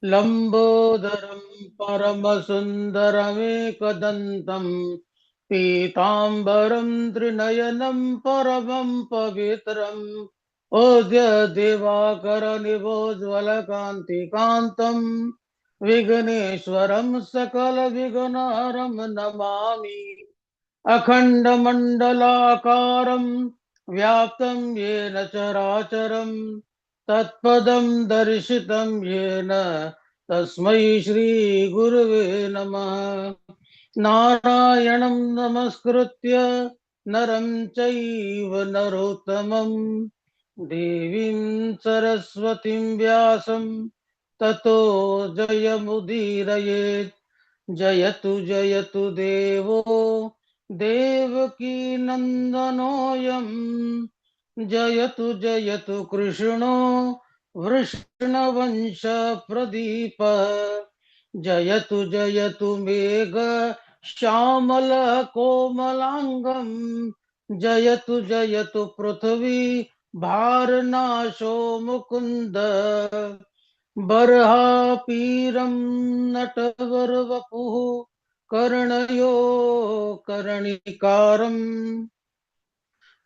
लंबोदरं परमसुन्दरमेकदन्तं पीताम्बरं त्रिनयनं परमं पवित्रम् ओद्य दिवाकर निभोज्वलकान्तिकान्तं विघ्नेश्वरं सकलविघ्नहरं नमामि। अखण्डमण्डलाकारं व्याप्तं येन चराचरं तत्पदं दर्शितं येन तस्मै श्रीगुरुवे नमः। नारायणं नमस्कृत्य नरं चैव नरोत्तमं देवीं सरस्वतीं व्यासं ततो जयमुदीरयेत्। जयतु जयतु देवो देवकी नन्दनोऽयं जयतु जयतु कृष्णो वृष्णवंशप्रदीपः जयतु जयतु मेघ श्यामल कोमलांगं जयतु जयतु पृथ्वी भारनाशो मुकुंद बर्हापीरं नटवरवपुः कर्णयो कर्णिकारम्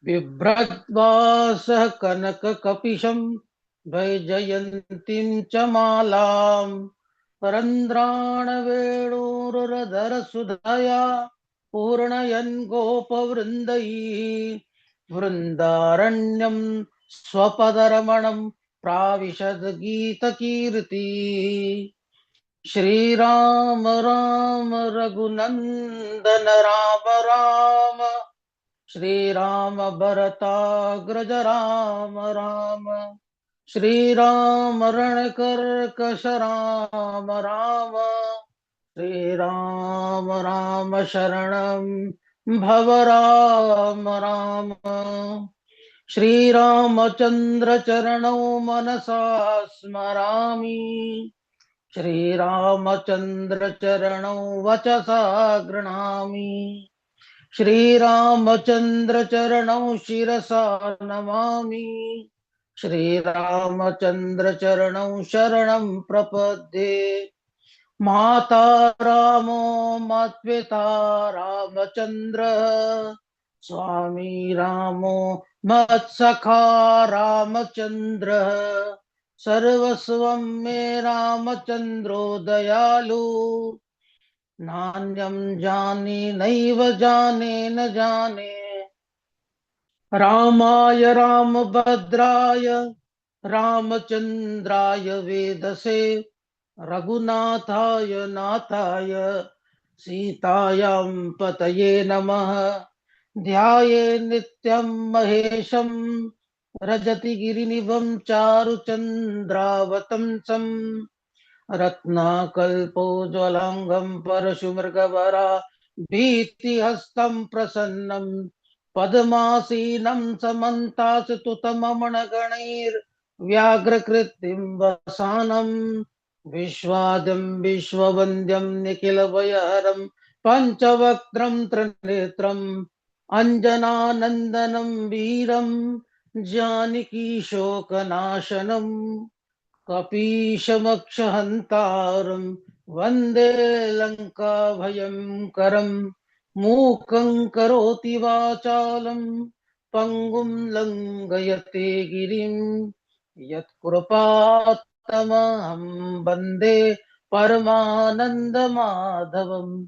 बिभ्रद्वासः कनककपिशं वैजयन्तीं च मालाम् रन्ध्राणवेणुरधरसुधया पूर्णयन् गोपवृन्दैः वृन्दारण्यं स्वपदरमणं प्राविशद् गीतकीर्ति। श्रीराम राम रघुनंदन राम राम श्रीराम भरताग्रज राम राम श्रीराम रणकर्कश राम राम श्रीराम राम शरणं भव राम राम। श्रीरामचंद्र चरणौ मनसा स्मरामि श्रीरामचंद्र चरणौ वचसा गृह्णामि श्रीरामचंद्र चरणौ शिरसा नमामि श्रीरामचंद्र चरणौ शरणं प्रपद्ये। माता रामो मत्पिता रामचंद्र स्वामी रामो मत्सखा रामचंद्र सर्वस्वं मे रामचंद्रो दयालु नान्यं जाने नैव जाने न जाने रामाय रामभद्राय रामचंद्राय वेदसे रघुनाथाय नाथाय सीतायां पतये नमः। ध्याये नित्यं महेशं रजति गिरिनिभं चारुचन्द्रावतंसं रत्नाकल्पोज्ज्वलांगं परशुमृगवरा भीतिहस्तं प्रसन्नं पद्मासीनं समन्तासुतममणगणैर्व्याघ्रकृतिं वसानं विश्वाद्यं विश्ववन्द्यं निखिलभयहरं पञ्चवक्त्रं त्रिनेत्रम् अञ्जनानन्दनं वीरं जानकी शोकनाशनं कपीशमक्षहन्तारं वन्दे लङ्काभयङ्करं मूकं करोति वाचालं पङ्गुं लङ्घयते गिरिं यत्कृपात्तमहं वन्दे परमानन्दमाधवम्।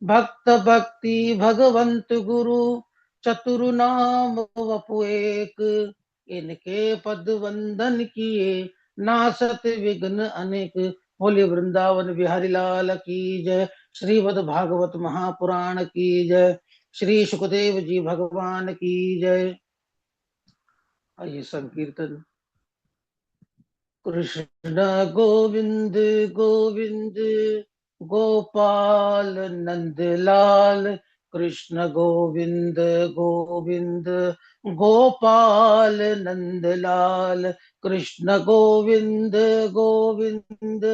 भक्त भक्ति भगवंत गुरु चतुर्नाम वपु एक इनके पद वंदन किए नासत विघ्न अनेक। बोले वृंदावन बिहारी लाल की जय। श्रीमद् भागवत महापुराण की जय। श्री सुखदेव जी भगवान की जय। आइए संकीर्तन। कृष्ण गोविंद गोविंद गोपाल नंदलाल कृष्ण गोविंद गोविंद गोपाल नंदलाल कृष्ण गोविंद गोविंद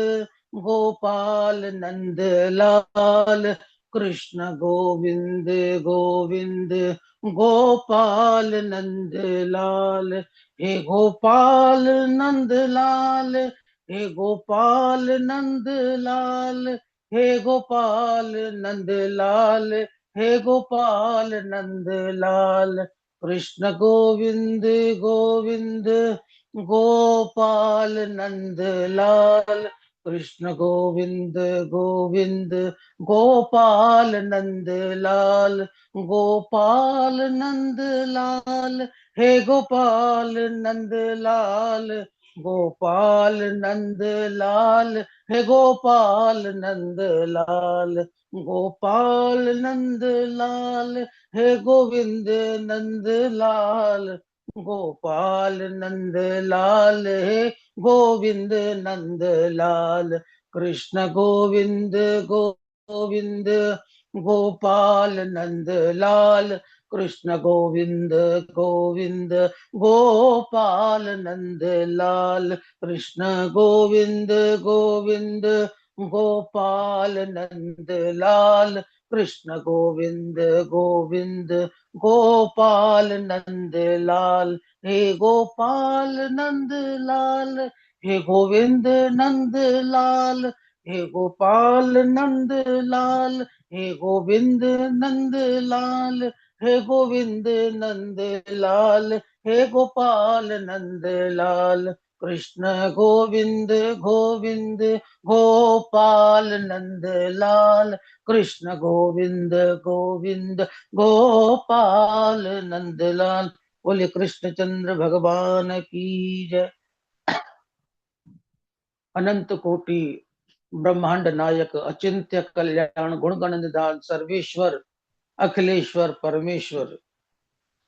गोपाल नंदलाल कृष्ण गोविंद गोविंद गोपाल नंदलाल। हे गोपाल नंदलाल हे गोपाल नंद लाल, हे गोपाल नंद लाल, हे गोपाल नंद लाल। कृष्ण गोविंद गोविंद गोपाल नंद लाल, कृष्ण गोविंद गोविंद गोपाल नंद लाल, गोपाल नंद लाल, हे गोपाल नंद लाल, गोपाल नंद लाल, हे गोपाल नंद लाल, गोपाल नंद लाल, हे गोविंद नंद लाल, गोपाल नंद लाल, हे गोविंद नंद लाल। कृष्ण गोविंद गोविंद गोपाल नंद लाल, कृष्ण गोविंद गोविंद गोपाल नंद लाल, कृष्ण गोविंद गोविंद गोपाल नंद लाल, कृष्ण गोविंद गोविंद गोपाल नंद लाल। हे गोपाल नंद लाल, हे गोविंद नंद लाल, हे गोपाल नंद लाल, हे गोविंद नंद लाल, हे गोविंद नंद लाल, हे गोपाल नंद लाल। कृष्ण गोविंद गोविंद गोपाल नंद लाल, कृष्ण गोविंद गोविंद गोपाल नंद लाल। बोले कृष्णचंद्र भगवान की जय। अनंत कोटि ब्रह्मांड नायक अचिंत्य कल्याण गुणगण निधान सर्वेश्वर अखिलेश्वर परमेश्वर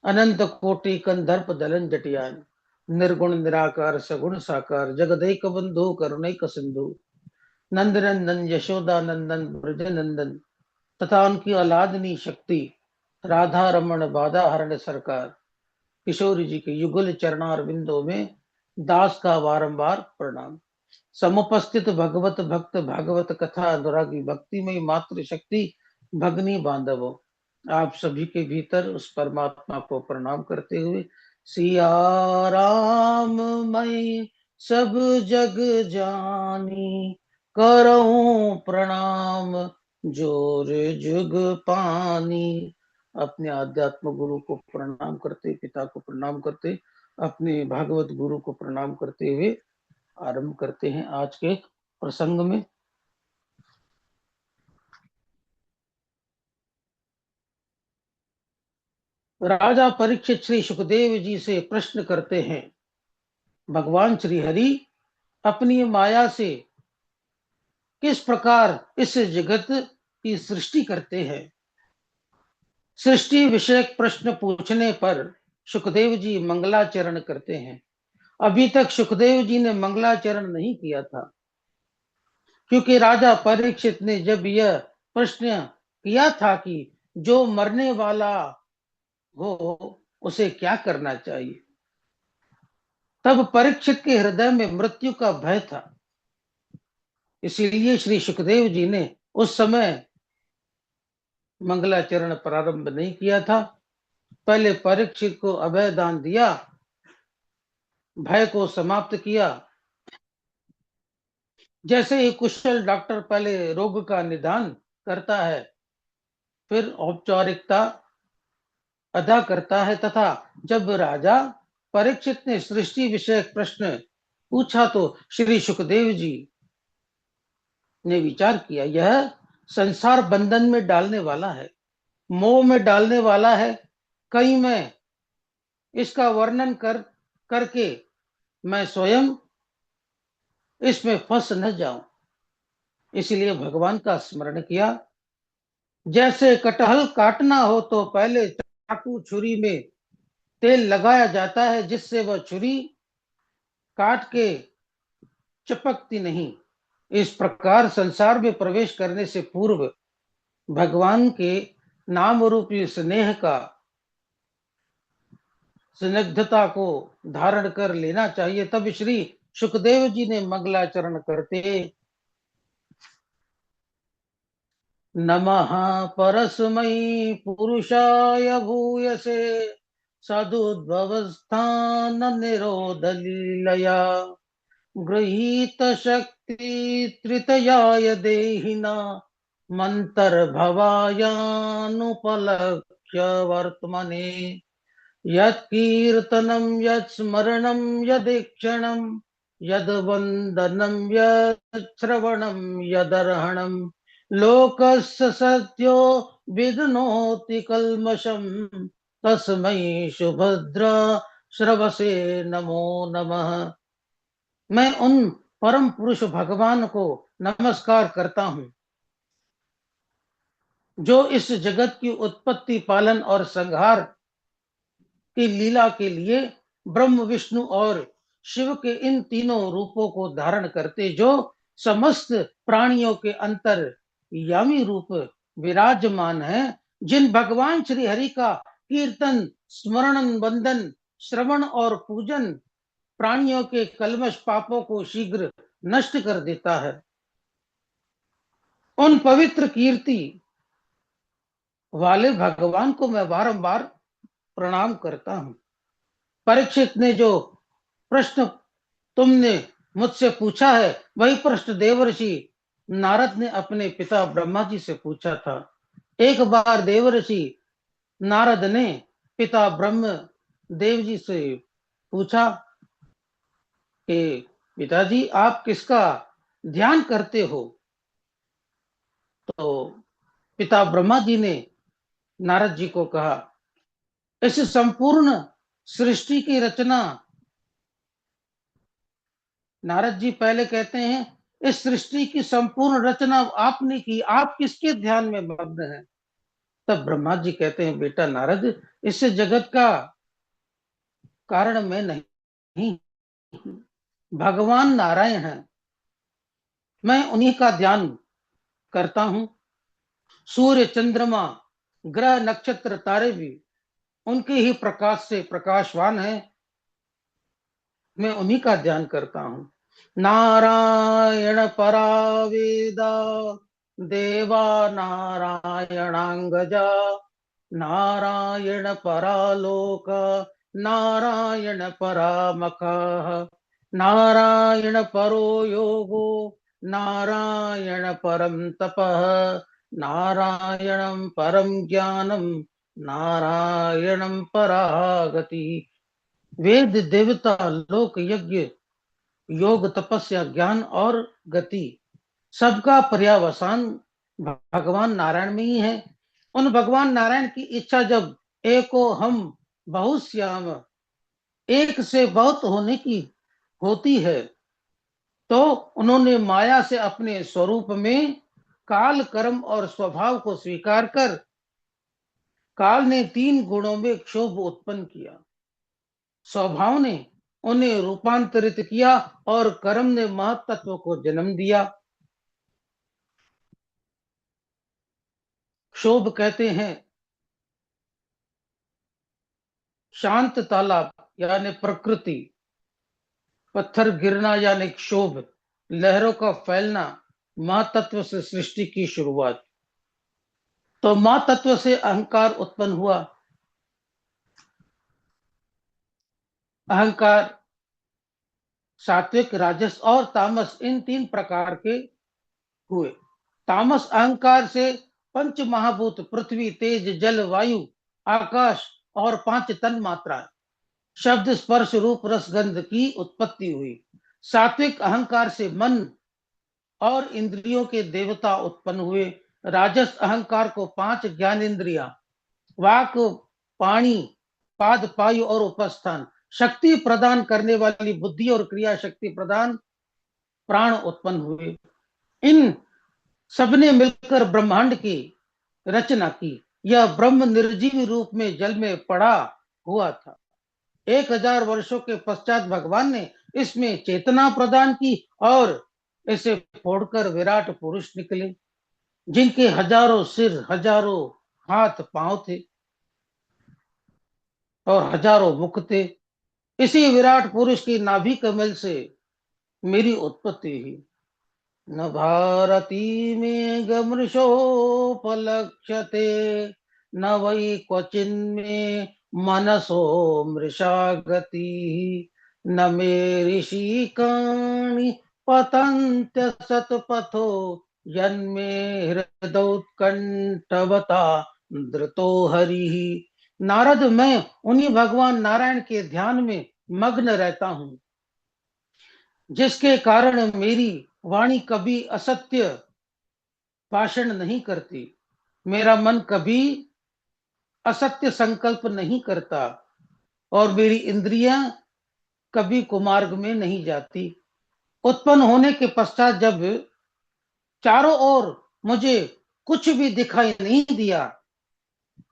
अनंत कोटि कंदर्प दलन जटियान निर्गुण निराकार सगुण साकार जगदैक बंधु करुणैक सिंधु नंदनंदन यशोदा नंदन ब्रज नंदन तथा उनकी औलादनी शक्ति राधा रमण बाधा हरण सरकार किशोरी जी के युगल चरणार बिंदों में दास का बारंबार प्रणाम। समुपस्थित भगवत भक्त भागवत कथा अनुरागी भक्तिमय मातृ शक्ति भगनी बांधवों, आप सभी के भीतर उस परमात्मा को प्रणाम करते हुए सिया राम मैं सब जग जानी करऊं प्रणाम जोर जुग पानी। अपने आध्यात्म गुरु को प्रणाम करते, पिता को प्रणाम करते, अपने भागवत गुरु को प्रणाम करते हुए आरंभ करते हैं आज के प्रसंग में। राजा परीक्षित श्री सुखदेव जी से प्रश्न करते हैं, भगवान श्री हरि अपनी माया से किस प्रकार इस जगत की सृष्टि करते हैं। सृष्टि विषयक प्रश्न पूछने पर सुखदेव जी मंगलाचरण करते हैं। अभी तक सुखदेव जी ने मंगलाचरण नहीं किया था, क्योंकि राजा परीक्षित ने जब यह प्रश्न किया था कि जो मरने वाला हो उसे क्या करना चाहिए, तब परीक्षित के हृदय में मृत्यु का भय था। इसीलिए श्री सुखदेव जी ने उस समय मंगलाचरण प्रारंभ नहीं किया था। पहले परीक्षित को अभय दान दिया, भय को समाप्त किया। जैसे ही कुशल डॉक्टर पहले रोग का निदान करता है, फिर औपचारिकता अदा करता है, तथा जब राजा परीक्षित ने सृष्टि विषयक प्रश्न पूछा तो श्री सुखदेव जी ने विचार किया, यह संसार बंधन में डालने वाला है, मोह में डालने वाला है। कहीं मैं इसका वर्णन करके मैं स्वयं इसमें फंस न जाऊं, इसलिए भगवान का स्मरण किया। जैसे कटहल काटना हो तो पहले चाकू छुरी में तेल लगाया जाता है, जिससे वह छुरी काट के चिपकती नहीं। इस प्रकार संसार में प्रवेश करने से पूर्व भगवान के नाम रूपी स्नेह का स्निग्धता को धारण कर लेना चाहिए। तब श्री सुखदेव जी ने मंगलाचरण करते, नमः परस्मै पुरुषाय भूयसे सदुद्भवस्थान निरोध लीलया गृहीत शक्ति त्रितयाय देहिना मन्तर्भवायानुपलक्ष्य वर्त्मने यत्कीर्तनं यत्स्मरणं यदीक्षणं यद्वन्दनं यच्छ्रवणं यदर्हणं लोकस्य सत्यो विघ्नोति कल्मषं तस्मै सुभद्रा श्रवसे नमो नमः। मैं उन परम पुरुष भगवान को नमस्कार करता हूं जो इस जगत की उत्पत्ति, पालन और संहार की लीला के लिए ब्रह्म, विष्णु और शिव के इन तीनों रूपों को धारण करते, जो समस्त प्राणियों के अंतर यामी रूप विराजमान है। जिन भगवान श्री हरि का कीर्तन, स्मरण, वंदन, श्रवण और पूजन प्राणियों के कल्मश पापों को शीघ्र नष्ट कर देता है, उन पवित्र कीर्ति वाले भगवान को मैं बारंबार प्रणाम करता हूं। परीक्षित ने जो प्रश्न तुमने मुझसे पूछा है, वही प्रश्न देवर्षि नारद ने अपने पिता ब्रह्मा जी से पूछा था। एक बार देवर्षि नारद ने पिता ब्रह्म देव जी से पूछा कि पिताजी, आप किसका ध्यान करते हो? तो पिता ब्रह्मा जी ने नारद जी को कहा, इस संपूर्ण सृष्टि की रचना, नारद जी पहले कहते हैं, इस सृष्टि की संपूर्ण रचना आपने की, आप किसके ध्यान में मग्न हैं? तब ब्रह्मा जी कहते हैं, बेटा नारद, इस जगत का कारण मैं नहीं, भगवान नारायण है, मैं उन्हीं का ध्यान करता हूं। सूर्य, चंद्रमा, ग्रह, नक्षत्र, तारे भी उनके ही प्रकाश से प्रकाशवान है, मैं उन्हीं का ध्यान करता हूं। नारायण परा वेदा देवा नारायणांगजा नारायण परालोक नारायण परामखः नारायण परो योगो नारायण परम तपः नारायणं परम ज्ञानम नारायणं परागति। वेद, देवता, लोक, यज्ञ, योग, तपस्या, ज्ञान और गति, सबका पर्यावसान भगवान नारायण में ही है। उन भगवान नारायण की इच्छा जब एको हम बहुश्याम, एक से बहुत होने की होती है, तो उन्होंने माया से अपने स्वरूप में काल, कर्म और स्वभाव को स्वीकार कर काल ने 3 गुणों में क्षोभ उत्पन्न किया, स्वभाव ने उन्हें रूपांतरित किया और कर्म ने महत्त्व को जन्म दिया। क्षोभ कहते हैं शांत तालाब यानी प्रकृति, पत्थर गिरना यानी क्षोभ, लहरों का फैलना, महातत्व से सृष्टि की शुरुआत। तो महातत्व से अहंकार उत्पन्न हुआ। अहंकार सात्विक, राजस और तामस, इन 3 प्रकार के हुए। तामस अहंकार से पंच महाभूत पृथ्वी, तेज, जल, वायु, आकाश और 5 तन मात्रा, शब्द, स्पर्श, रूप, रस, गंध की उत्पत्ति हुई। सात्विक अहंकार से मन और इंद्रियों के देवता उत्पन्न हुए। राजस अहंकार को 5 ज्ञान इंद्रिया, वाक, पाणी, पाद, पायु और उपस्थान, शक्ति प्रदान करने वाली बुद्धि और क्रिया शक्ति प्रदान प्राण उत्पन्न हुए। इन सबने मिलकर ब्रह्मांड की रचना की। यह ब्रह्म निर्जीव रूप में जल में पड़ा हुआ था। 1000 वर्षों के पश्चात भगवान ने इसमें चेतना प्रदान की और इसे फोड़कर विराट पुरुष निकले, जिनके हजारों सिर, हजारों हाथ पांव थे और हजारों मुख थे। इसी विराट पुरुष की नाभि कमल से मेरी उत्पत्ति हुई। न भारती में गमृषोपलक्ष्यते न वै क्वचिन में मनसो मृषा गति न मे ऋषिकाणि पतन्त्य सतपथो यन्मे हृदयोत्कण्ठवता धृतो हरिः। नारद, मैं उन्हीं भगवान नारायण के ध्यान में मग्न रहता हूँ, जिसके कारण मेरी वाणी कभी असत्य भाषण नहीं करती, मेरा मन कभी असत्य संकल्प नहीं करता, और मेरी इंद्रियां कभी कुमार्ग में नहीं जाती। उत्पन्न होने के पश्चात जब चारों ओर मुझे कुछ भी दिखाई नहीं दिया,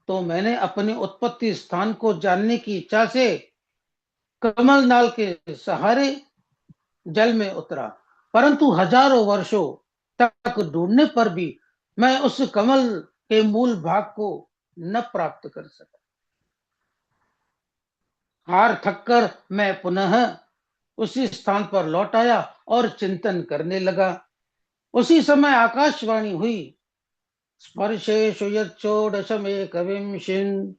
तो मैंने अपने उत्पत्ति स्थान को जानने की इच्छा से कमल नाल के सहारे जल में उतरा, परंतु हजारों वर्षों तक ढूंढने पर भी मैं उस कमल के मूल भाग को न प्राप्त कर सका। हार थककर मैं पुनः उसी स्थान पर लौट आया और चिंतन करने लगा। उसी समय आकाशवाणी हुई, स्पर्शेषु यच्छोडशमेकविंशन्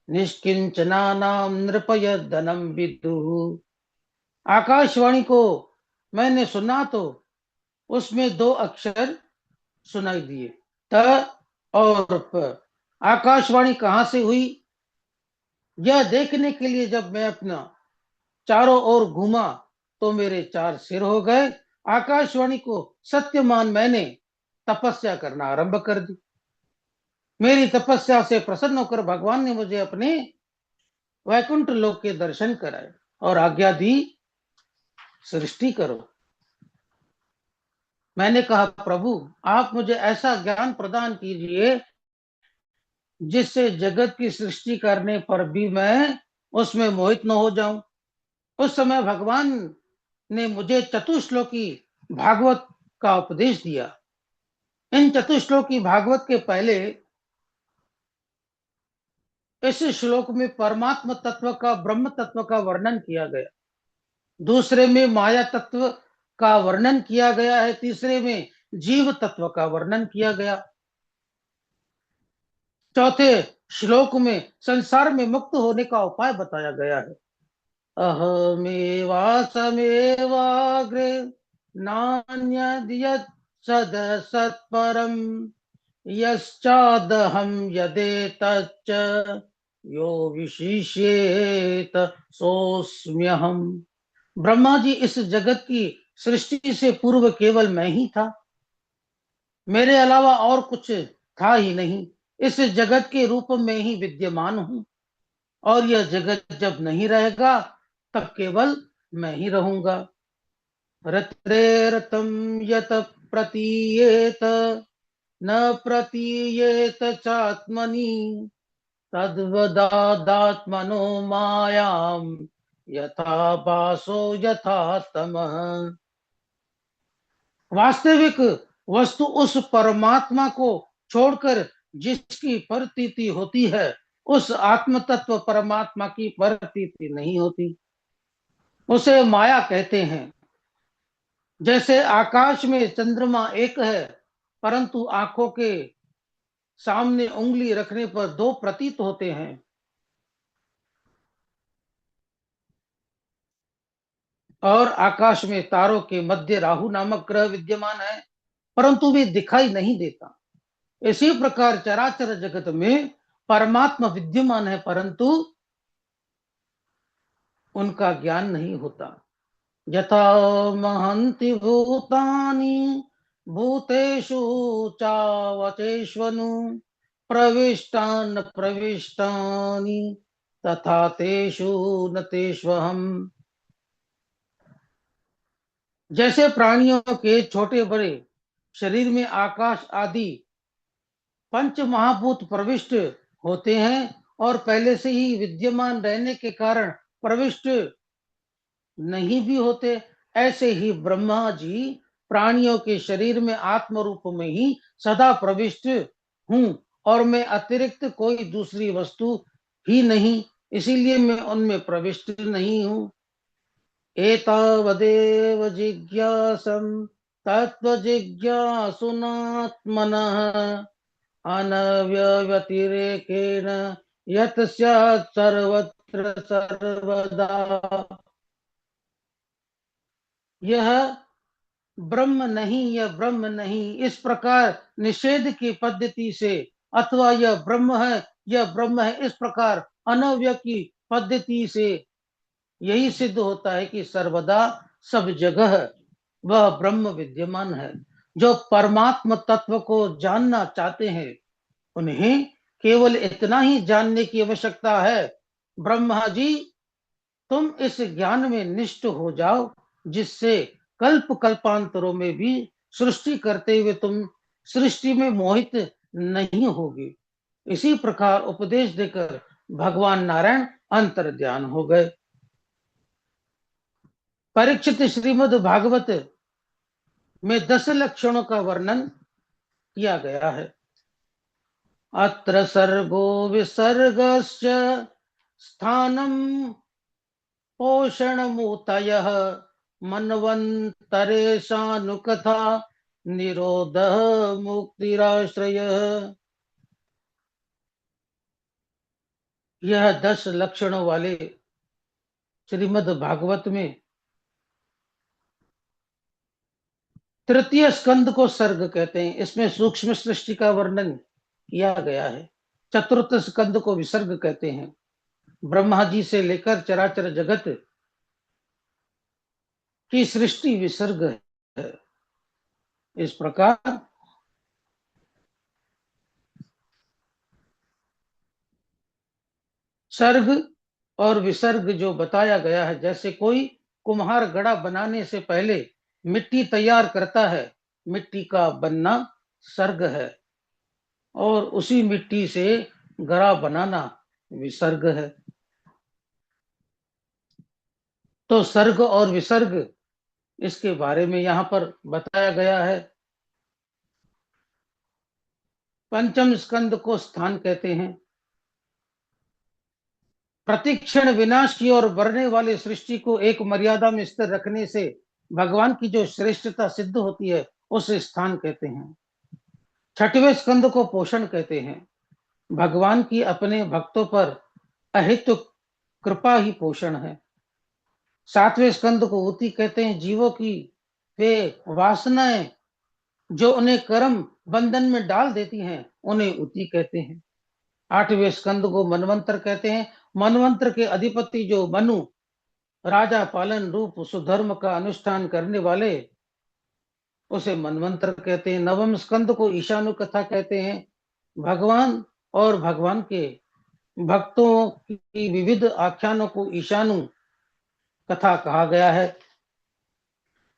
निष्किंचनानां नृपयद्धनं विदुः। आकाशवाणी को मैंने सुना तो उसमें दो अक्षर सुनाई दिए, त और प। आकाशवाणी कहां से हुई, यह देखने के लिए जब मैं अपना चारों ओर घूमा तो मेरे चार सिर हो गए। आकाशवाणी को सत्य मान मैंने तपस्या करना आरंभ कर दी। मेरी तपस्या से प्रसन्न होकर भगवान ने मुझे अपने वैकुंठ लोक के दर्शन कराए और आज्ञा दी, सृष्टि करो। मैंने कहा, प्रभु, आप मुझे ऐसा ज्ञान प्रदान कीजिए जिससे जगत की सृष्टि करने पर भी मैं उसमें मोहित न हो जाऊं। उस समय भगवान ने मुझे चतुश्लोकी भागवत का उपदेश दिया। इन चतुश्लोकी भागवत के पहले इस श्लोक में परमात्म तत्व का, ब्रह्म तत्व का वर्णन किया गया, दूसरे में माया तत्व का वर्णन किया गया है, तीसरे में जीव तत्व का वर्णन किया गया, चौथे श्लोक में संसार में मुक्त होने का उपाय बताया गया है। अहमेवासमेवाग्रे नान्यद्यत् सदसत्परम् यश्चादहं यदेतच्च यो विशिष्येत सोऽस्म्यहम्। ब्रह्मा जी, इस जगत की सृष्टि से पूर्व केवल मैं ही था, मेरे अलावा और कुछ था ही नहीं। इस जगत के रूप में ही विद्यमान हूं, और यह जगत जब नहीं रहेगा तब केवल मैं ही रहूंगा। रत्रेरतम यत प्रतीयेत न प्रतीयेत चात्मनि तद्वदात्मनो मायाम यथा बासो यथा तमः। वास्तविक वस्तु उस परमात्मा को छोड़कर जिसकी प्रतीति होती है, उस आत्म तत्व परमात्मा की प्रतीति नहीं होती, उसे माया कहते हैं। जैसे आकाश में चंद्रमा एक है, परंतु आंखों के सामने उंगली रखने पर दो प्रतीत होते हैं, और आकाश में तारों के मध्य राहु नामक ग्रह विद्यमान है, परंतु वे दिखाई नहीं देता। इसी प्रकार चराचर जगत में परमात्मा विद्यमान है, परंतु उनका ज्ञान नहीं होता। यथा महन्ति भूतानि भूतेषु चावचेष्वनु प्रविष्टान् प्रविष्टानि तथा तेषु न तेष्वहम्। जैसे प्राणियों के छोटे बड़े शरीर में आकाश आदि पंच महाभूत प्रविष्ट होते हैं और पहले से ही विद्यमान रहने के कारण प्रविष्ट नहीं भी होते, ऐसे ही ब्रह्मा जी प्राणियों के शरीर में आत्म रूप में ही सदा प्रविष्ट हूं, और मैं अतिरिक्त कोई दूसरी वस्तु ही नहीं, इसीलिए मैं उनमें प्रविष्ट नहीं हूं। एतावदेव जिज्ञासं तत्व जिज्ञासुनात्मनः अनव्यतिरेकेण यत् स्यात् सर्वत्र सर्वदा। यह ब्रह्म नहीं, यह ब्रह्म नहीं, इस प्रकार निषेध की पद्धति से, अथवा यह ब्रह्म है, यह ब्रह्म है, इस प्रकार अनव्य की पद्धति से यही सिद्ध होता है कि सर्वदा सब जगह वह ब्रह्म विद्यमान है। जो परमात्म तत्व को जानना चाहते हैं उन्हें केवल इतना ही जानने की आवश्यकता है, ब्रह्मा जी तुम इस ज्ञान में निष्ठ हो जाओ, जिससे कल्प कल्पांतरों में भी सृष्टि करते हुए तुम सृष्टि में मोहित नहीं होगी। इसी प्रकार उपदेश देकर भगवान नारायण अंतर ध्यान हो गए। परीक्षित श्रीमद् भागवत में 10 लक्षणों का वर्णन किया गया है। अत्र सर्गो विसर्गस्य स्थानम पोषणमूतयः मन्वन्तरेशानुकथा निरोधः मुक्तिराश्रयः। यह 10 लक्षणों वाले श्रीमद् भागवत में तृतीय स्कंद को सर्ग कहते हैं। इसमें सूक्ष्म सृष्टि का वर्णन किया गया है। चतुर्थ स्कंद को विसर्ग कहते हैं। ब्रह्मा जी से लेकर चराचर जगत की सृष्टि विसर्ग है। इस प्रकार सर्ग और विसर्ग जो बताया गया है, जैसे कोई कुम्हार घड़ा बनाने से पहले मिट्टी तैयार करता है, मिट्टी का बनना सर्ग है, और उसी मिट्टी से घड़ा बनाना विसर्ग है। तो सर्ग और विसर्ग, इसके बारे में यहां पर बताया गया है। पंचम स्कंद को स्थान कहते हैं। प्रतिक्षण विनाश की ओर बढ़ने वाली सृष्टि को एक मर्यादा में स्थिर रखने से भगवान की जो श्रेष्ठता सिद्ध होती है उसे स्थान कहते हैं। छठवें स्कंद को पोषण कहते हैं। भगवान की अपने भक्तों पर अहित कृपा ही पोषण है। सातवें स्कंद को ऊति कहते हैं। जीवों की वे वासनाएं जो उन्हें कर्म बंधन में डाल देती हैं उन्हें ऊति कहते हैं। आठवें स्कंद को मनवंतर कहते हैं। मनवंतर के अधिपति जो मनु राजा पालन रूप सुधर्म का अनुष्ठान करने वाले, उसे मनवंतर कहते हैं। नवम स्कंद को ईशानु कथा कहते हैं। भगवान और भगवान के भक्तों की विविध आख्यानों को ईशानु कथा कहा गया है।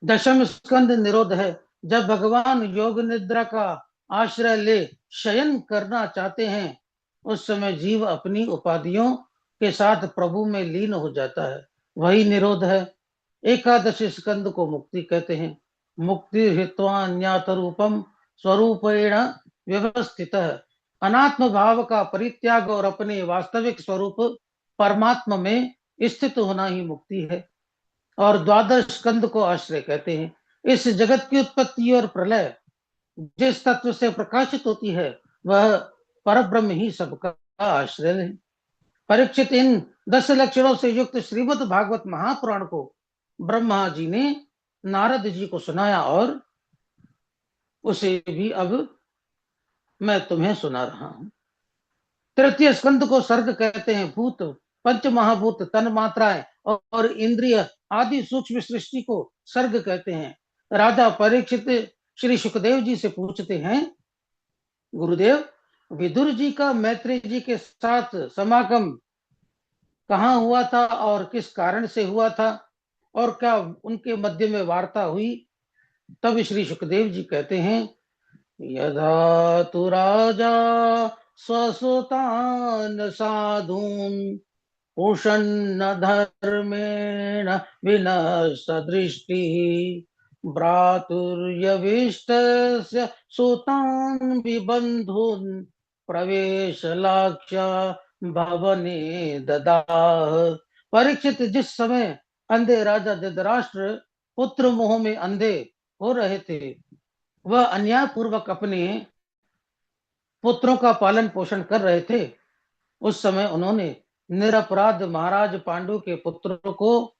दशम स्कंद निरोध है। जब भगवान योग निद्रा का आश्रय ले शयन करना चाहते हैं उस समय जीव अपनी उपाधियों के साथ प्रभु में लीन हो जाता है, वही निरोध है। एकादश स्कंद को मुक्ति कहते हैं। मुक्ति हित्वा ज्ञात रूपम स्वरूपेण व्यवस्थित, अनात्म भाव का परित्याग और अपने वास्तविक स्वरूप परमात्मा में स्थित होना ही मुक्ति है। और द्वादश स्कंद को आश्रय कहते हैं। इस जगत की उत्पत्ति और प्रलय जिस तत्व से प्रकाशित होती है वह परब्रह्म ही सबका आश्रय है। परीक्षित, इन 10 लक्षणों से युक्त श्रीमद् भागवत महापुराण को ब्रह्मा जी ने नारद जी को सुनाया और उसे भी अब मैं तुम्हें सुना रहा हूं। तृतीय स्कंद को सर्ग कहते हैं। भूत, पंच महाभूत, तन मात्राएं और इंद्रिय आदि सूक्ष्म सृष्टि को सर्ग कहते हैं। राजा परीक्षित श्री सुखदेव जी से पूछते हैं, गुरुदेव, विदुर जी का मैत्री जी के साथ समागम कहाँ हुआ था और किस कारण से हुआ था, और क्या उनके मध्य में वार्ता हुई? तब श्री सुखदेव जी कहते हैं, यदा तु राजा स्वसुतान साधून उषन्न धर्मेण विनष्टदृष्टि भ्रातुर्यविष्टस्य सुतान् विबन्धून् प्रवेशलाक्ष्य भवने ददाह। परीक्षित, जिस समय अंधे राजा धृतराष्ट्र पुत्र मोह में अंधे हो रहे थे, वह अन्याय पूर्वक अपने पुत्रों का पालन पोषण कर रहे थे। उस समय उन्होंने निरपराध महाराज पांडु के पुत्रों को,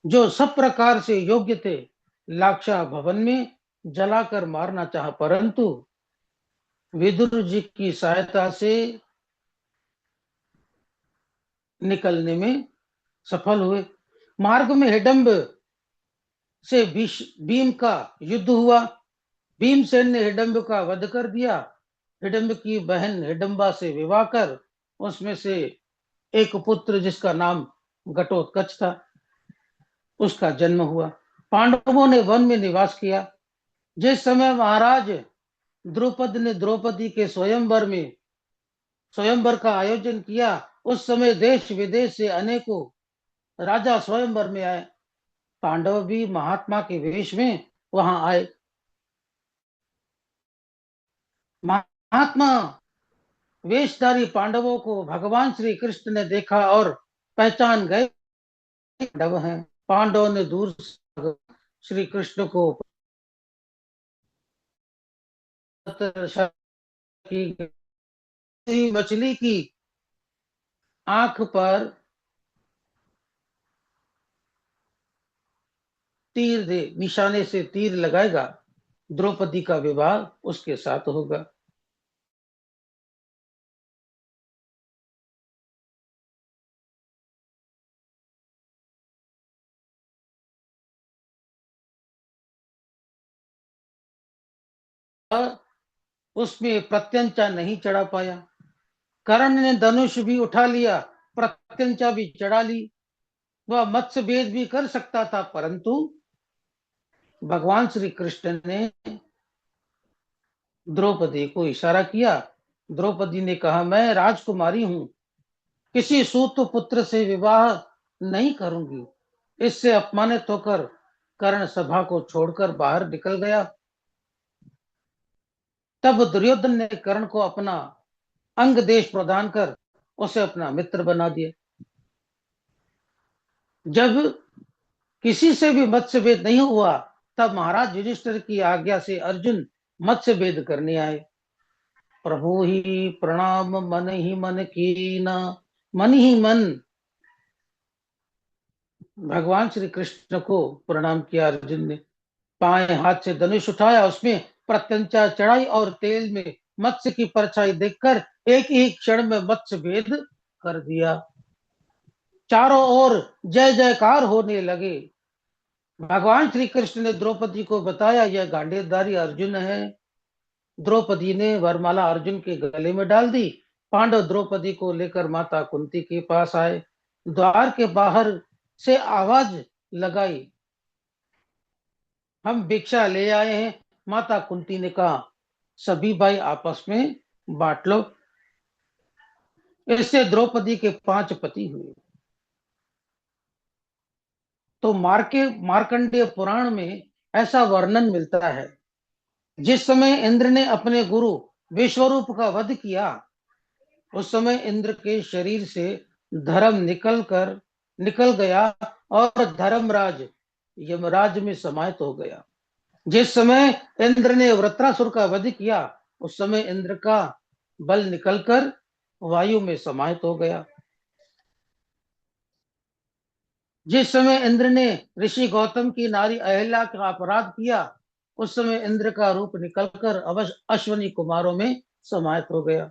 जो सब प्रकार से योग्य थे, लाक्षा भवन में जलाकर मारना चाहा, परंतु विदुर जी की सहायता से निकलने में सफल हुए। मार्ग में हिडम्ब से भीम का युद्ध हुआ। भीमसेन ने हिडम्ब का वध कर दिया। हिडम्ब की बहन हिडम्बा से विवाह कर उसमें से एक पुत्र जिसका नाम घटोत्कच था, उसका जन्म हुआ। पांडवों ने वन में निवास किया। जिस समय महाराज द्रुपद ने द्रौपदी के स्वयंवर का आयोजन किया, उस समय देश विदेश से अनेकों राजा स्वयंवर में आए। पांडव भी महात्मा के वेश में वहां आए। महात्मा वेशधारी पांडवों को भगवान श्री कृष्ण ने देखा और पहचान गए, पांडव हैं। पांडवों ने दूर से श्री कृष्ण को की मछली की आंख पर तीर दे, निशाने से तीर लगाएगा, द्रौपदी का विवाह उसके साथ होगा। उसमें प्रत्यंचा नहीं चढ़ा पाया। कर्ण ने धनुष भी उठा लिया, प्रत्यंचा भी चढ़ा ली। वह मत्स्य भेद भी कर सकता था, परंतु भगवान श्री कृष्ण ने द्रौपदी को इशारा किया। द्रौपदी ने कहा, मैं राजकुमारी हूं, किसी सूत पुत्र से विवाह नहीं करूंगी। इससे अपमानित होकर कर्ण सभा को छोड़कर बाहर निकल गया। तब दुर्योधन ने कर्ण को अपना अंग देश प्रदान कर उसे अपना मित्र बना दिया। जब किसी से भी मत्स्य भेद नहीं हुआ, तब महाराज युधिष्ठिर की आज्ञा से अर्जुन मत्स्य भेद करने आए। प्रभु ही प्रणाम मन ही मन कीना, मन ही मन भगवान श्री कृष्ण को प्रणाम किया। अर्जुन ने बाएं हाथ से धनुष उठाया, उसमें प्रत्यंचा चढ़ाई और तेल में मत्स्य की परछाई देखकर एक ही क्षण में मत्स्य भेद कर दिया। चारों ओर जय जयकार होने लगे। भगवान श्री कृष्ण ने द्रौपदी को बताया, यह गांडीवधारी अर्जुन है। द्रौपदी ने वरमाला अर्जुन के गले में डाल दी। पांडव द्रौपदी को लेकर माता कुंती के पास आए। द्वार के बाहर से आवाज लगाई, हम भिक्षा ले आए हैं। माता कुंती ने कहा, सभी भाई आपस में बांट लो। इससे द्रौपदी के 5 पति हुए। तो मार्कंडेय पुराण में ऐसा वर्णन मिलता है। जिस समय इंद्र ने अपने गुरु विश्वरूप का वध किया, उस समय इंद्र के शरीर से धर्म निकल गया और धर्मराज यमराज में समाहित हो गया। जिस समय इंद्र ने वृत्रासुर का वध किया, उस समय इंद्र का बल निकलकर वायु में समाहित हो गया। जिस समय इंद्र ने ऋषि गौतम की नारी अहिल्या का अपराध किया, उस समय इंद्र का रूप निकलकर अश्वनी कुमारों में समाहित हो गया।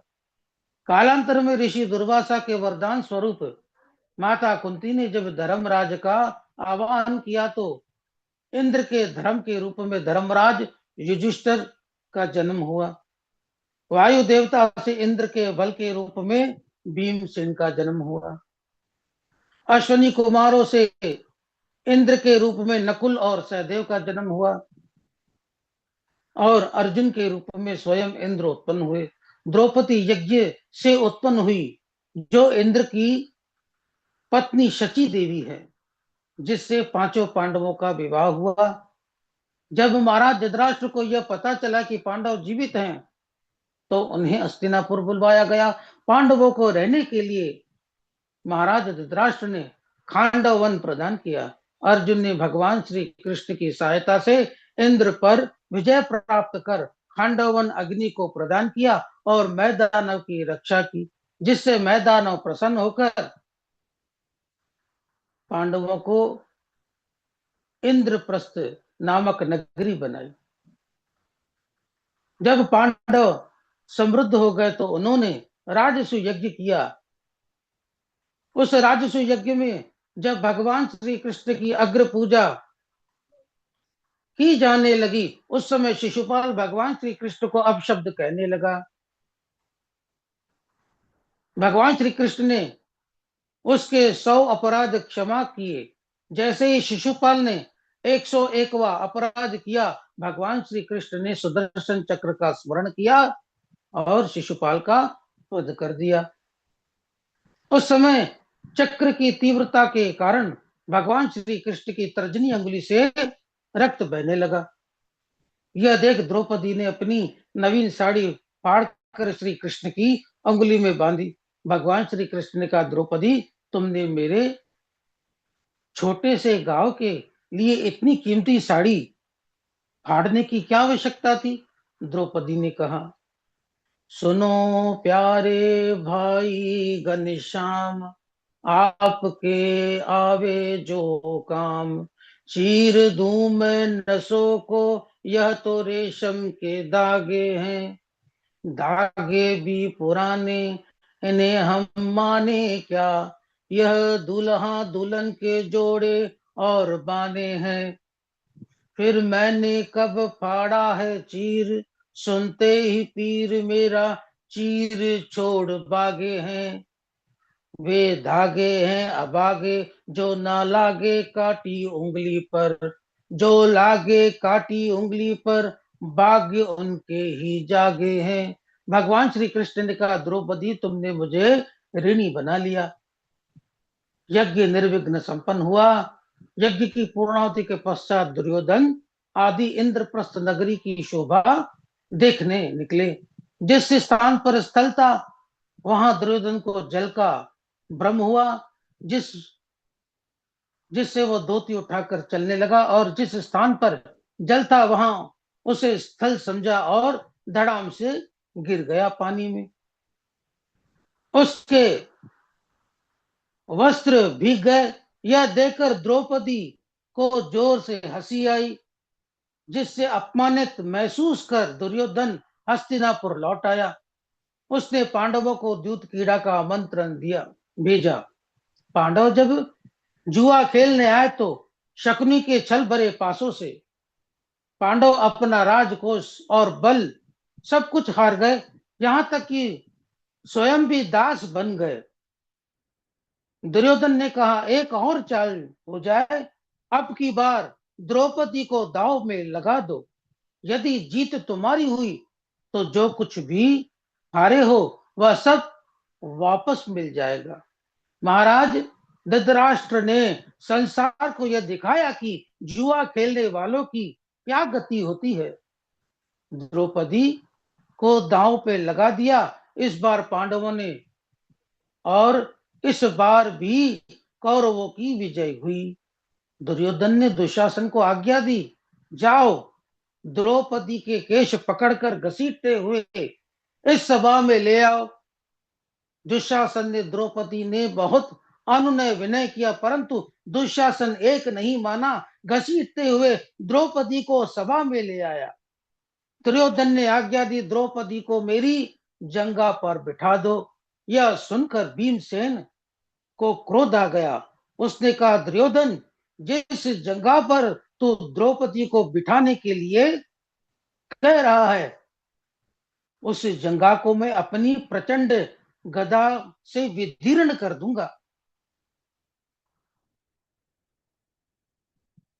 कालांतर में ऋषि दुर्वासा के वरदान स्वरूप माता कुंती ने जब धर्मराज का आह्वान किया, तो इंद्र के धर्म के रूप में धर्मराज युधिष्ठिर का जन्म हुआ। वायु देवता से इंद्र के बल के रूप में भीमसेन का जन्म हुआ। अश्वनी कुमारों से इंद्र के रूप में नकुल और सहदेव का जन्म हुआ और अर्जुन के रूप में स्वयं इंद्र उत्पन्न हुए। द्रौपदी यज्ञ से उत्पन्न हुई, जो इंद्र की पत्नी शची देवी है, जिससे 5 पांडवों का विवाह हुआ। जब महाराज धृतराष्ट्र को यह पता चला कि पांडव जीवित हैं, तो उन्हें हस्तिनापुर बुलवाया गया। पांडवों को रहने के लिए महाराज धृतराष्ट्र ने खांडव वन प्रदान किया। अर्जुन ने भगवान श्री कृष्ण की सहायता से इंद्र पर विजय प्राप्त कर खांडवन अग्नि को प्रदान किया और मैदानव की रक्षा की, जिससे मैदानव प्रसन्न होकर पांडवों को इंद्रप्रस्थ नामक नगरी बनाई। जब पांडव समृद्ध हो गए तो उन्होंने राजसु यज्ञ किया। उस राजसु यज्ञ में जब भगवान श्री कृष्ण की अग्र पूजा की जाने लगी, उस समय शिशुपाल भगवान श्री कृष्ण को अपशब्द कहने लगा। भगवान श्री कृष्ण ने उसके 100 अपराध क्षमा किए। जैसे ही शिशुपाल ने 101वां अपराध किया, भगवान श्री कृष्ण ने सुदर्शन चक्र का स्मरण किया और शिशुपाल का वध कर दिया। उस समय चक्र की तीव्रता के कारण भगवान श्री कृष्ण की तर्जनी अंगुली से रक्त बहने लगा। यह देख द्रौपदी ने अपनी नवीन साड़ी फाड़कर श्री कृष्ण की अंगुली में बांधी। भगवान श्री कृष्ण ने कहा, द्रौपदी, तुमने मेरे छोटे से गांव के लिए इतनी कीमती साड़ी फाड़ने की क्या आवश्यकता थी? द्रौपदी ने कहा, सुनो प्यारे भाई घनश्याम, आपके आवे जो काम, चीर दूं मैं नसों को, यह तो रेशम के धागे हैं। धागे भी पुराने, इन्हें हम माने क्या, यह दुल्हा दुल्हन के जोड़े और बाने हैं। फिर मैंने कब फाड़ा है चीर, सुनते ही पीर मेरा चीर छोड़ भागे हैं। वे धागे हैं अभागे, जो ना लागे काटी उंगली पर, जो लागे काटी उंगली पर, भाग्य उनके ही जागे हैं। भगवान श्री कृष्ण ने कहा, द्रौपदी, तुमने मुझे ऋणी बना लिया। यज्ञ निर्विघ्न संपन्न हुआ। यज्ञ की पूर्णाहुति के पश्चात दुर्योधन आदि इंद्रप्रस्थ नगरी की शोभा देखने निकले। जिस स्थान पर स्थल था, वहां दुर्योधन को जल का भ्रम हुआ, जिससे वो धोती उठाकर चलने लगा, और जिस स्थान पर जल था वहां उसे स्थल समझा और धड़ाम से गिर गया पानी में। उसके वस्त्र भीग गए। यह देखकर द्रौपदी को जोर से हंसी आई, जिससे अपमानित महसूस कर दुर्योधन हस्तिनापुर लौट आया। उसने पांडवों को दूत क्रीड़ा का आमंत्रण दिया भेजा। पांडव जब जुआ खेलने आए तो शकुनी के छल भरे पासों से पांडव अपना राजकोष और बल सब कुछ हार गए, यहां तक कि स्वयं भी दास बन गए। दुर्योधन ने कहा, एक और चाल हो जाए, अब की बार द्रौपदी को दांव में लगा दो। यदि जीत तुम्हारी हुई तो जो कुछ भी हारे हो वह सब वापस मिल जाएगा। महाराज, धृतराष्ट्र ने संसार को यह दिखाया कि जुआ खेलने वालों की क्या गति होती है। द्रौपदी को दांव पे लगा दिया। इस बार पांडवों ने, और इस बार भी कौरवों की विजय हुई। दुर्योधन ने दुशासन को आज्ञा दी, जाओ, द्रौपदी के केश पकड़कर घसीटते हुए इस सभा में ले आओ। दुशासन ने द्रौपदी ने बहुत अनुनय विनय किया, परंतु दुशासन एक नहीं माना। घसीटते हुए द्रौपदी को सभा में ले आया। दुर्योधन ने आज्ञा दी, द्रौपदी को मेरी जंगा पर बिठा दो। यह सुनकर भीमसेन को क्रोध आ गया। उसने कहा, दुर्योधन, जिस जंगा पर तू द्रौपदी को बिठाने के लिए कह रहा है, उस जंगा को मैं अपनी प्रचंड गदा से विदीर्ण कर दूंगा।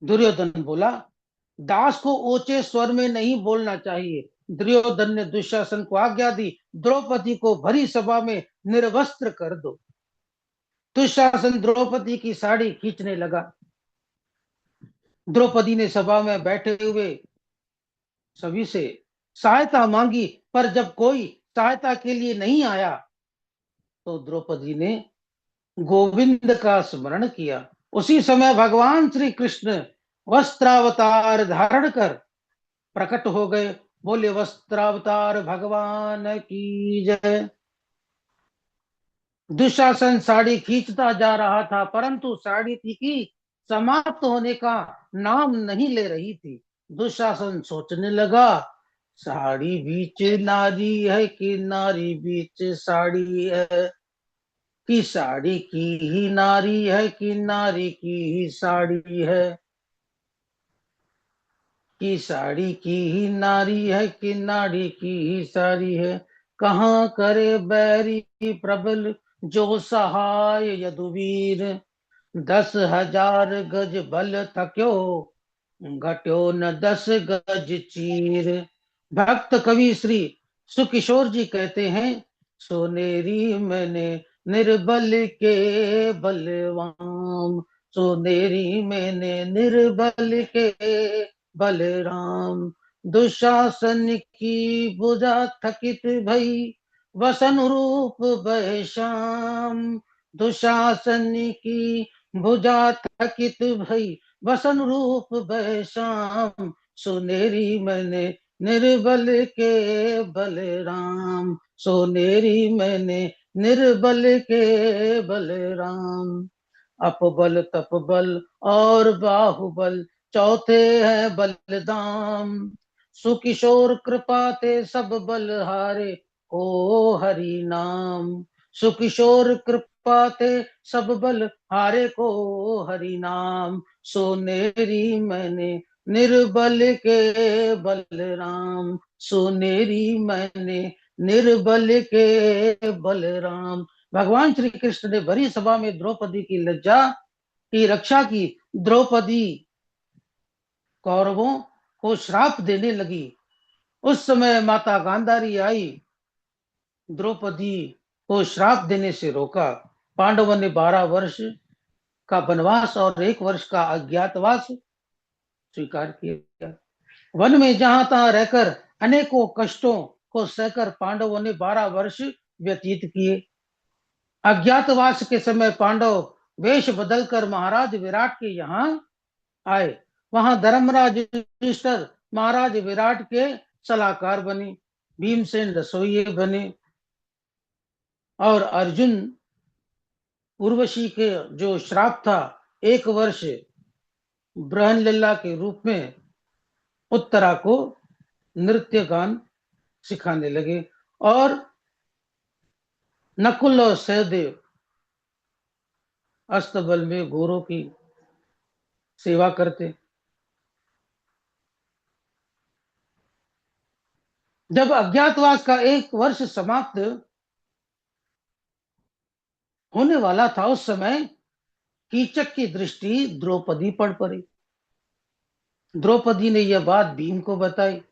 दुर्योधन बोला, दास को ऊंचे स्वर में नहीं बोलना चाहिए। दुर्योधन ने दुशासन को आज्ञा दी, द्रौपदी को भरी सभा में निर्वस्त्र कर दो। दुशासन द्रौपदी की साड़ी खींचने लगा। द्रौपदी ने सभा में बैठे हुए सभी से सहायता मांगी, पर जब कोई सहायता के लिए नहीं आया तो द्रौपदी ने गोविंद का स्मरण किया। उसी समय भगवान श्री कृष्ण वस्त्रावतार धारण कर प्रकट हो गए। बोले, वस्त्रावतार भगवान की जय। दुशासन साड़ी खींचता जा रहा था, परंतु साड़ी की समाप्त होने का नाम नहीं ले रही थी। दुशासन सोचने लगा, साड़ी बीच नारी है कि नारी बीच साड़ी है, कि साड़ी की ही नारी है कि नारी की ही साड़ी है, कि साड़ी की ही नारी है कि नारी की ही साड़ी है। कहाँ करे बैरी प्रबल जो सहाय यदुवीर, 10,000 गज बल थक्यो घट्यो न 10 गज चीर। भक्त कवि श्री सुकिशोर जी कहते हैं, सोनेरी मैंने निर्बल के बलवान, सोनेरी मैंने निर्बल के बलराम। दुशासन की भुजा थकित भई वसन रूप बह श्याम, दुशासन की भुजा थकित भई वसन रूप बह श्याम, सुनेरी मैंने निर्बल के बलराम, सोनेरी मैंने निर्बल के बलराम। अपबल तपबल और बाहुबल चौथे हैं बलदाम, सुकिशोर कृपा ते सब बल हारे को हरि नाम, सुकिशोर कृपा ते सब बल हारे को हरि नाम, सोनेरी मैंने निर्बल के बलराम, सोनेरी मैंने निर्बल के बलराम। भगवान श्री कृष्ण ने भरी सभा में द्रौपदी की लज्जा की रक्षा की। द्रौपदी कौरवों को श्राप देने लगी। उस समय माता गांधारी आई, द्रौपदी को श्राप देने से रोका। पांडवों ने 12 वर्ष का वनवास और 1 वर्ष का अज्ञातवास स्वीकार किया। वन में जहां तहां रहकर अनेकों कष्टों को सहकर पांडवों ने 12 वर्ष व्यतीत किए। अज्ञातवास के समय पांडव वेश बदलकर महाराज विराट के यहाँ आए। वहां धर्मराज युधिष्ठिर महाराज विराट के सलाहकार बने, भीमसेन रसोइये बने और अर्जुन उर्वशी के जो श्राप था 1 वर्ष ब्रहण लीला के रूप में उत्तरा को नृत्य गान सिखाने लगे और नकुल और सहदेव अस्तबल में गोरों की सेवा करते। जब अज्ञातवास का 1 वर्ष समाप्त होने वाला था, उस समय कीचक की दृष्टि द्रौपदी पर पड़ी। द्रौपदी ने यह बात भीम को बताई।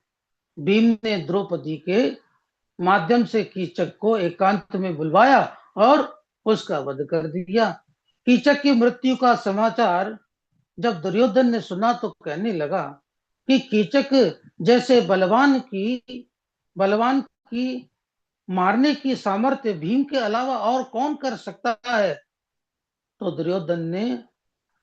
भीम ने द्रौपदी के माध्यम से कीचक को एकांत में बुलवाया और उसका वध कर दिया। कीचक की मृत्यु का समाचार जब दुर्योधन ने सुना तो कहने लगा कि कीचक जैसे बलवान की मारने की सामर्थ्य भीम के अलावा और कौन कर सकता है। तो दुर्योधन ने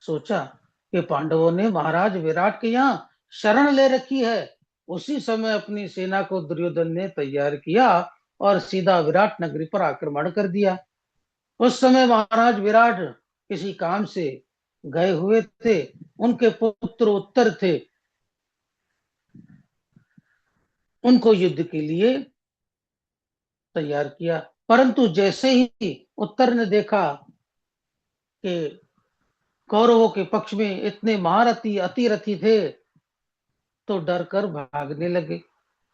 सोचा कि पांडवों ने महाराज विराट के यहाँ शरण ले रखी है। उसी समय अपनी सेना को दुर्योधन ने तैयार किया और सीधा विराट नगरी पर आक्रमण कर दिया। उस समय महाराज विराट किसी काम से गए हुए थे। उनके पुत्र उत्तर थे, उनको युद्ध के लिए तैयार किया। परंतु जैसे ही उत्तर ने देखा कि कौरवों के पक्ष में इतने महारथी अतिरथी थे तो डर कर भागने लगे।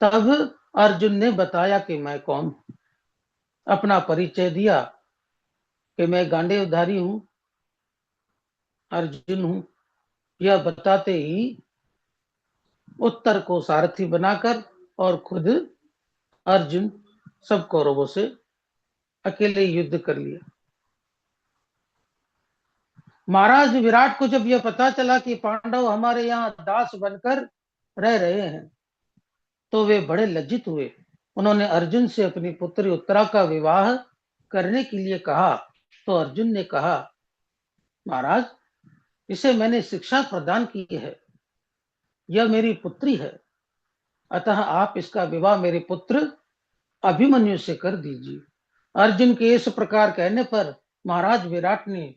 तब अर्जुन ने बताया कि मैं कौन हूं, अपना परिचय दिया कि मैं गांडीवधारी हूं, अर्जुन हूं। यह बताते ही उत्तर को सारथी बनाकर और खुद अर्जुन सब कौरवों से अकेले युद्ध कर लिया। महाराज विराट को जब यह पता चला कि पांडव हमारे यहाँ दास बनकर रह रहे हैं तो वे बड़े लज्जित हुए। उन्होंने अर्जुन से अपनी पुत्री उत्तरा का विवाह करने के लिए कहा तो अर्जुन ने कहा, महाराज इसे मैंने शिक्षा प्रदान की है, यह मेरी पुत्री है, अतः आप इसका विवाह मेरे पुत्र अभिमन्यु से कर दीजिए। अर्जुन के इस प्रकार कहने पर महाराज विराट ने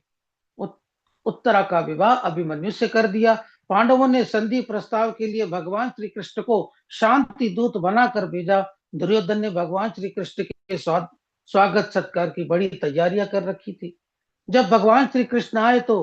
उत्तरा का विवाह अभिमन्यु से कर दिया। पांडवों ने संधि प्रस्ताव के लिए भगवान श्री कृष्ण को शांति दूत बनाकर भेजा। दुर्योधन ने भगवान श्री कृष्ण के स्वागत सत्कार की बड़ी तैयारियां कर रखी थी। जब भगवान श्री कृष्ण आए तो